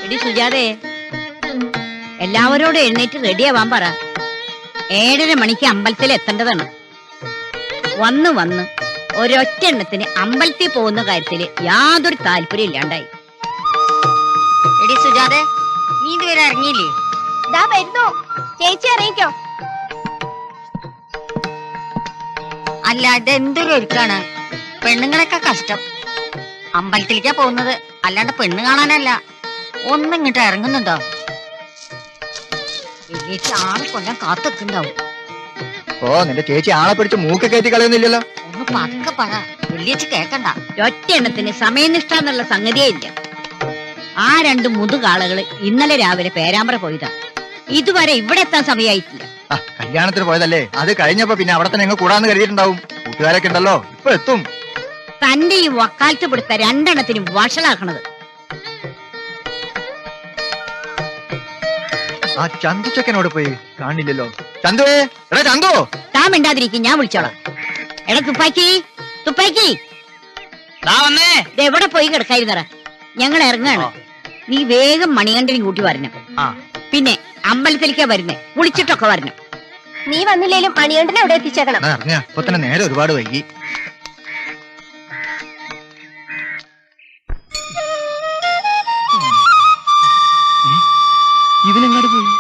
എടി സുജാതേ, എല്ലാവരോടും എഴുന്നേറ്റ് റെഡിയാവാൻ പറ. 7:30 മണിക്ക് അമ്പലത്തിൽ എത്തേണ്ടതാണ്. വന്ന് ഒരൊറ്റ എണ്ണത്തിന് അമ്പലത്തിൽ പോകുന്ന കാര്യത്തില് യാതൊരു താല്പര്യം ഇല്ലാണ്ടായി. എടി സുജാതെ, നീ ഇതുവരെ ഇറങ്ങിയില്ലേ? ദാ വരുന്നു. ചേച്ചി ഇറങ്ങിക്കോ. അല്ല, ഇതെന്തൊരു ഒരുക്കാണ്. പെണ്ണുങ്ങളൊക്കെ കഷ്ടം. അമ്പലത്തിലേക്കാ പോകുന്നത്, അല്ലാണ്ട് പെണ്ണ് കാണാനല്ല. ഒന്നിങ്ങോട്ട് ഇറങ്ങുന്നുണ്ടോ? വലിയ ആളെ കൊല്ലാൻ കാത്തെത്തുണ്ടാവും. ഓ, നിന്റെ ചേച്ചി ആളെ പിടിച്ച് മൂക്ക് കയറ്റി കളയുന്നില്ലല്ലോ. ഒന്ന് പതുക്കെ പറ, വലിയച്ച് കേക്കണ്ട. ഒറ്റ എണ്ണത്തിന് സമയനിഷ്ഠ എന്നുള്ള സംഗതിയേ ഇല്ല. ആ 2 മുതുകാളകള് ഇന്നലെ രാവിലെ പേരാമ്പ്ര പോയതാ. ഇതുവരെ ഇവിടെ എത്താൻ സമയമായിട്ടില്ല. കല്യാണത്തിന് പോയതല്ലേ, അത് കഴിഞ്ഞപ്പോ പിന്നെ അവിടെ തന്നെ കൂടാന്ന് കരുതിയിട്ടുണ്ടാവും. കൂട്ടുകാരൊക്കെ ഉണ്ടല്ലോ, ഇപ്പൊ എത്തും. തന്റെ ഈ വക്കാലത്ത് പിടുത്ത 2 എണ്ണത്തിനും വഷളാക്കണത്. ആ ചന്തു ചെക്കനോട് പോയി കാണില്ലല്ലോ. ചന്തുവേ, എടാ ചന്തു. താൻ മിണ്ടാതിരിക്കും, ഞാൻ വിളിച്ചോളാം. എടാ തുപ്പാക്കി, എവിടെ പോയി കിടക്കായിരുന്നറ? ഞങ്ങൾ ഇറങ്ങാണ്. നീ വേഗം മണികണ്ഠനും കൂട്ടി വരണം. പിന്നെ അമ്പലത്തിലേക്കാ വരുന്നേ, കുളിച്ചിട്ടൊക്കെ വരണം. നീ വന്നില്ലേലും മണികണ്ഠനെ അവിടെ എത്തിച്ചേക്കണം. അപ്പൊ തന്നെ നേരെ ഒരുപാട് വൈകി. ഇവനെങ്ങോട്ട് പോയി?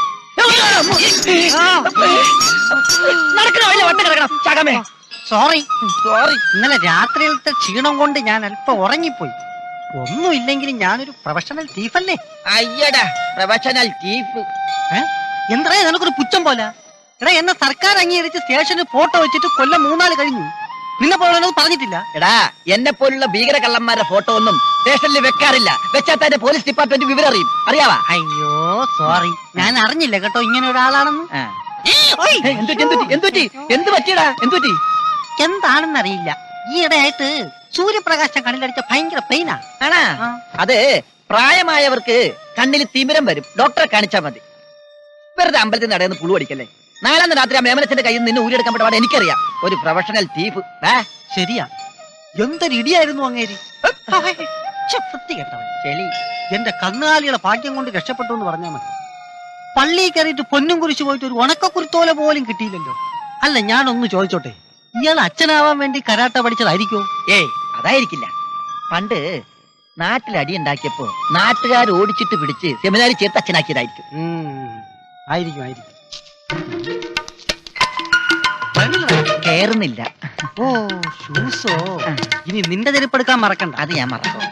സോറി ഇന്നലെ രാത്രിയിലത്തെ ക്ഷീണം കൊണ്ട് ഞാൻ അല്പം ഉറങ്ങിപ്പോയി. ഒന്നുമില്ലെങ്കിലും ഞാനൊരു പ്രൊഫഷണൽ തീഫല്ലേ. അയ്യടാ, പ്രൊഫഷണൽ തീഫ്. എന്താ നിനക്കൊരു പുച്ഛം പോലെ? എടാ, എന്നെ സർക്കാർ അംഗീകരിച്ച് സ്റ്റേഷനിൽ ഫോട്ടോ വെച്ചിട്ട് കൊല്ലം 3 നാൾ കഴിഞ്ഞു. നിന്നെ പോലെ പറഞ്ഞിട്ടില്ല. എടാ, എന്നെ പോലുള്ള ഭീകര കള്ളന്മാരുടെ ഫോട്ടോ ഒന്നും സ്റ്റേഷനിൽ വെക്കാറില്ല. വെച്ചാൽ തന്നെ പോലീസ് ഡിപ്പാർട്ട്മെന്റ് വിവരം അറിയും. അറിയാവാ? അയ്യോ സോറി, ഞാൻ അറിഞ്ഞില്ല കേട്ടോ ഇങ്ങനെ ഒരാളാണെന്ന്. എന്ത് പറ്റിയടാ? എന്തുപറ്റി? എന്താണെന്നറിയില്ല, ഈയിടെയായിട്ട് സൂര്യപ്രകാശം കണ്ണിലടിച്ച ഭയങ്കര പെയിനാ. ആണാ? അത് പ്രായമായവർക്ക് കണ്ണിൽ തിമിരം വരും. ഡോക്ടറെ കാണിച്ചാൽ മതി. വെറുതെ അമ്പലത്തിൽ നടന്ന് പുളു അടിക്കല്ലേ. 4 രാത്രി ആ മേമനച്ചന്റെ കയ്യിൽ നിന്ന് ഊരിയെടുക്കാൻ പറ്റുവാണ്. എനിക്കറിയാം. ഒരു പ്രൊഫഷണൽ തീഫ്. ശരിയാ, എന്തൊരു ഇടിയായിരുന്നു അങ്ങേരി. വൃത്തികെട്ടവൻ ചെളി. എന്റെ കന്നുകാലികളെ ഭാഗ്യം കൊണ്ട് രക്ഷപ്പെട്ടു എന്ന് പറഞ്ഞാൽ മതി. പള്ളിയിൽ കയറിയിട്ട് പൊന്നും കുരിശു പോയിട്ട് ഒരു ഉണക്കക്കുരുത്തോല പോലും കിട്ടിയില്ലല്ലോ. അല്ല, ഞാനൊന്ന് ചോദിച്ചോട്ടെ, ഇയാൾ അച്ഛനാവാൻ വേണ്ടി കരാട്ട പഠിച്ചതായിരിക്കോ? ഏയ്, അതായിരിക്കില്ല. പണ്ട് നാട്ടിൽ അടിയുണ്ടാക്കിയപ്പോ നാട്ടുകാർ ഓടിച്ചിട്ട് പിടിച്ച് സെമിനാരി ചേർത്ത് അച്ഛനാക്കിയതായിരിക്കും. ആയിരിക്കും. കേറുന്നില്ല. ഓ, ഷൂസോ. ഇനി നിന്റെ ചെരുപ്പെടുക്കാൻ മറക്കണ്ട. അത് ഞാൻ മറക്കും.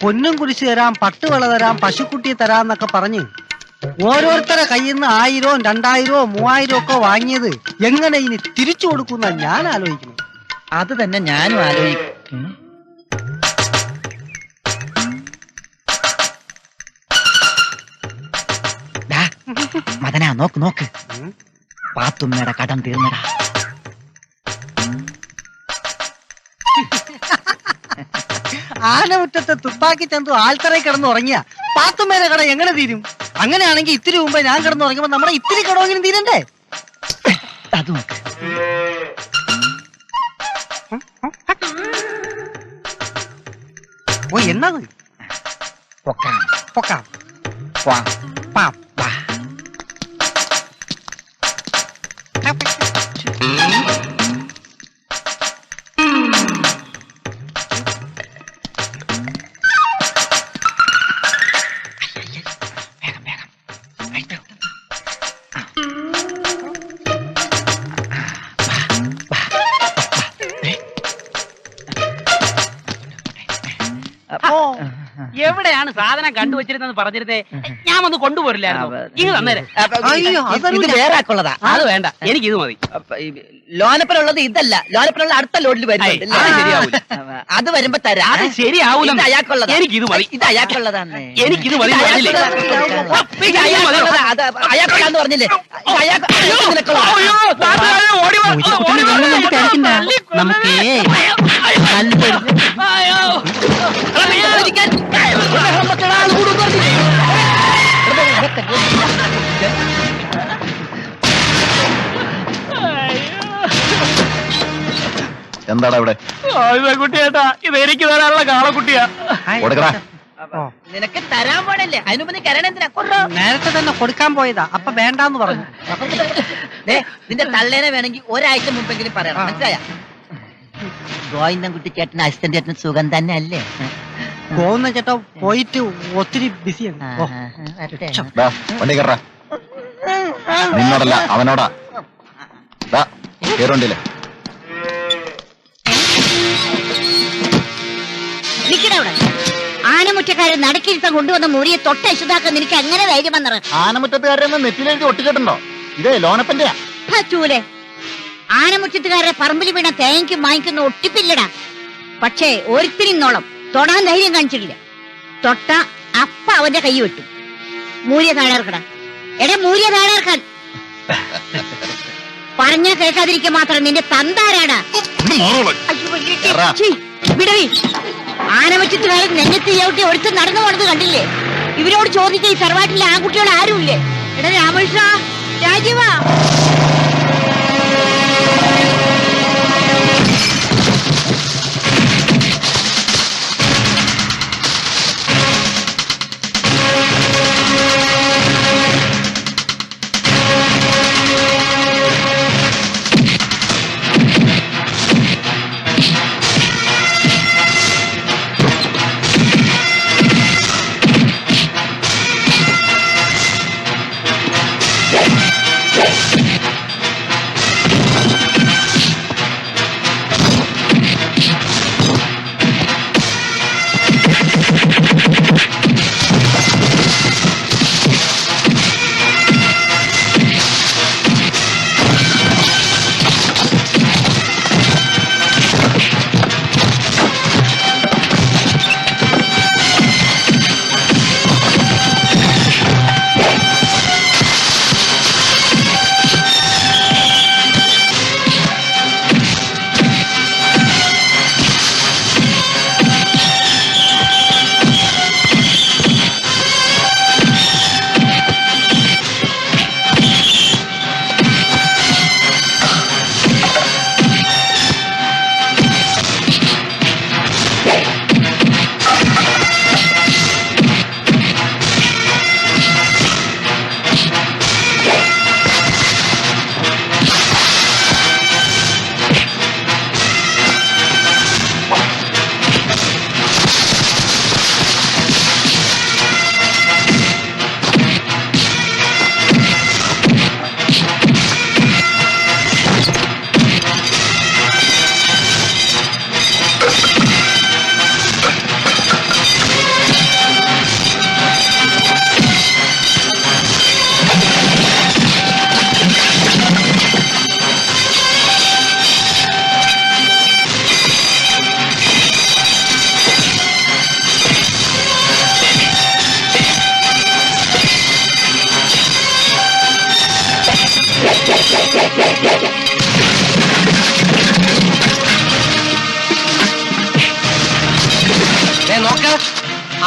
പൊന്നും കുരിശ് തരാം, പട്ടുവള തരാം, പശുക്കുട്ടിയെ തരാന്നൊക്കെ പറഞ്ഞ് ഓരോരുത്തരെ കയ്യിൽ നിന്ന് 1000, 2000, 3000 ഒക്കെ വാങ്ങിയത് എങ്ങനെ ഇനി തിരിച്ചു കൊടുക്കുന്ന ഞാൻ ആലോചിക്കുന്നു. അത് തന്നെ ഞാനും ആലോചിക്കും. മദനാ, നോക്ക്. പാത്തുമ്മയുടെ കടം തീർന്നടാ. ആനമുറ്റത്തെ തുപ്പാക്കി ചന്തു ആൽത്തറയിൽ കിടന്ന് ഉറങ്ങിയ പാത്തുമ്മേരെ കട എങ്ങനെ തീരും? അങ്ങനെയാണെങ്കിൽ ഇത്തിരി മുമ്പേ ഞാൻ കിടന്ന് ഉറങ്ങുമ്പോ നമ്മുടെ ഇത്തിരി കടമെങ്കിലും തീരണ്ടേ? അത് നോക്ക്. ഓ, എന്നത് പൊക്കാം. എവിടെയാണ് സാധനം കണ്ടുവച്ചിരുന്നെന്ന് പറഞ്ഞിരുന്നേ? ഞാൻ വന്ന് കൊണ്ടുപോരില്ലായിരുന്നു. ഇത് തന്നേരെ. ഇത് വേറെ ആക്കുള്ളതാ. അത് വേണ്ട, എനിക്ക് ഇത് മതി. ലോനപ്പനുള്ളത് ഇതല്ല. ലോനപ്പനുള്ള അടുത്ത ലോഡിൽ വരുന്നുണ്ട്. അത് വരുമ്പോ തരാം. അത് ശരിയാവൂല. അയാൾക്കുള്ളത്. എനിക്കിത് മതി. ഇത് അയാൾക്കുള്ളതാണ്. എനിക്കിത് മതി. അയാൾക്കുള്ളതെന്ന് പറഞ്ഞില്ലേ? നമുക്ക് എന്താടാ ഇവിടെ കുട്ടിയേട്ടാ ഇത് എനിക്ക് തരാനുള്ള കാളക്കുട്ടിയാ. കൊടുക്കടാ. നിനക്ക് തരാൻ പാടില്ലേ, അതിനുമ്പ് നീ കരണേന്ദ്ര കൊണ്ടോ. നേരത്തെ തന്നെ കൊടുക്കാൻ പോയതാ, അപ്പൊ വേണ്ടാന്ന് പറഞ്ഞു. നിന്റെ തള്ളേനെ വേണമെങ്കിൽ ഒരാഴ്ച മുമ്പെങ്കിലും പറയണം, മനസ്സിലായ? ഗോവിന്ദൻകുട്ടി ചേട്ടന് അസിസ്റ്റന്റ് ചേട്ടന് സുഖം തന്നെ അല്ലേ? പോകുന്ന ചേട്ടാ പോയിട്ട് ഒത്തിരി ബിസിയാണ്. ദാ, വണ്ടി കയറാ. നിന്നോടല്ല അവനോടാ. കേറുണ്ടില്ലേ? നിക്കടവിടെ. ആനമുറ്റക്കാരെ നടക്കിരുത്തം കൊണ്ടുവന്ന മുറിയെ തൊട്ട് അശുദ്ധാക്കാൻ നിനക്ക് എങ്ങനെ ധൈര്യം വന്നത്? ആനമുറ്റത്തുകാരൊന്നും നെറ്റിലെഴുതി ഒട്ടിച്ചിട്ടുണ്ടോ? ഇതേ ലോനപ്പന്റെയാ. ചൂലെ, ആനമുറ്റത്തുകാരെ പറമ്പിൽ വീണ തേങ്ങയ്ക്കും വാങ്ങിക്കുന്ന ഒട്ടിപ്പില്ലടാ. പക്ഷേ ഒരുത്തിരിന്നോളം തൊടാൻ ധൈര്യം കാണിച്ചിട്ടില്ല. തൊട്ട അപ്പ അവന്റെ കൈ വെട്ടും. മൂല്യ താഴേർക്കടാ. എടാ മൂല്യ താഴേർക്കാൻ. പറഞ്ഞാ കേൾക്കാതിരിക്കാൻ മാത്രം നിന്റെ തന്താരാടാ. വിടവി. ആനമുറ്റത്തുകാരൻ നെഞ്ഞത്ത് ചവിട്ടി ഒരുത്ത് നടന്നു പോണത് കണ്ടില്ലേ? ഇവരോട് ചോദിച്ച ഈ സർവാട്ടിലെ ആൺകുട്ടികൾ ആരുമില്ലേ? എടാ രാമകൃഷ്ണ, രാജീവാ.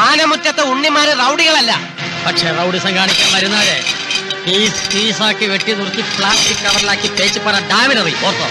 ആനമുറ്റത്തെ ഉണ്ണിമാര് റൗഡികളല്ല. പക്ഷെ റൗഡിസം കാണിക്കാൻ വരുന്നാലേ പീസ് പീസാക്കി വെട്ടി നുറുക്കി പ്ലാസ്റ്റിക് കവറിലാക്കി തേച്ച് പറ ഡാമിനറി ഓർത്തോ.